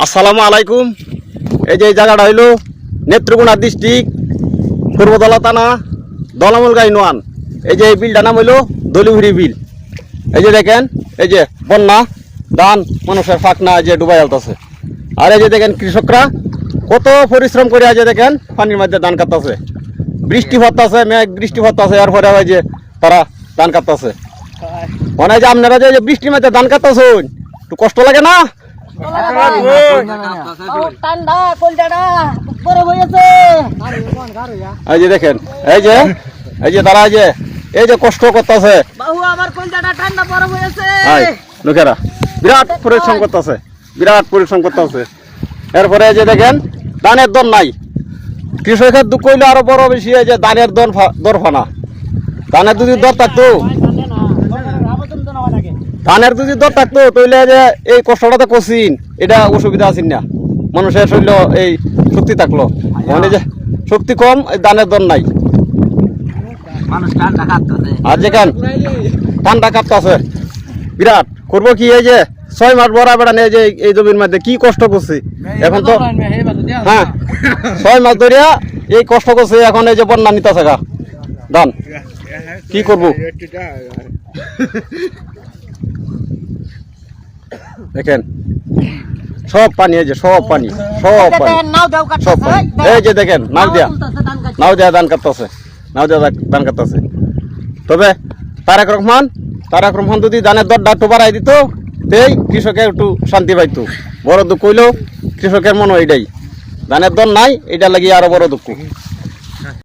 আসসালামু আলাইকুম। এই যে জায়গাটা হইল নেত্রকোনা ডিস্ট্রিক্ট পূর্বদলা থানা দলামুলগাই নোয়ান। এই যে এই বিলটার নাম হইল দলিভুড়ি বিল। এই যে দেখেন, এই যে বন্যা ধান মানুষের ফাঁকনা যে ডুবাই আলতাছে। আর এই যে দেখেন কৃষকরা কত পরিশ্রম করে আছে, দেখেন পানির মধ্যে ধান কাটতেছে, বৃষ্টি পড়তেছে, মেঘ বৃষ্টি পড়তেছে, এরপরে ওই যে তারা ধান কাটতেছে। মানে যে আপনারা যে বৃষ্টির মধ্যে ধান কাটতেছেন একটু কষ্ট লাগে না? এই যে দেখেন, এই যে তারা এই যে কষ্ট করতেছে, লোকেরা বিরাট পরিশ্রম করতেছে, বিরাট পরিশ্রম করতেছে। এরপরে এই যে দেখেন ধানের দর নাই, কৃষকের দুঃখ হইলে আরো বড় বেশি। এই যে ধানের দর ফানা, ধানের যদি দর থাকতো, ধানের যদি দর থাকতো তাহলে যে এই কষ্টটা তো করছিন, এটা অসুবিধা আছেন না, মানুষের শরীর এই শক্তি থাকলো। মানে যে শক্তি কম, এই ধানের দর নাই। আর যেখান ঠান্ডা কাঁপতেছে বিরাট, করবো কি? এই যে 6 মাস বড়া বেড়া নিয়ে যে এই জমির মধ্যে কি কষ্ট করছি, এখন তো হ্যাঁ 6 মাস ধরিয়া এই কষ্ট করছে, এখন এই যে বন্যা নিতেছে গা ধান, কি করবো? দেখেন সব পানি, এই যে সব পানি, সব পানি, সব পানি। এই যে দেখেন নাও দেয়া ধান কাটতেছে, ধান কাটতেছে। তবে তারেক রহমান যদি ধানের দরটা একটু বাড়াই দিত, তেই কৃষকের একটু শান্তি পাইতো। বড় দুঃখ হইলেও কৃষকের মনে এটাই, ধানের দর নাই, এটা লাগিয়ে আরো বড় দুঃখ।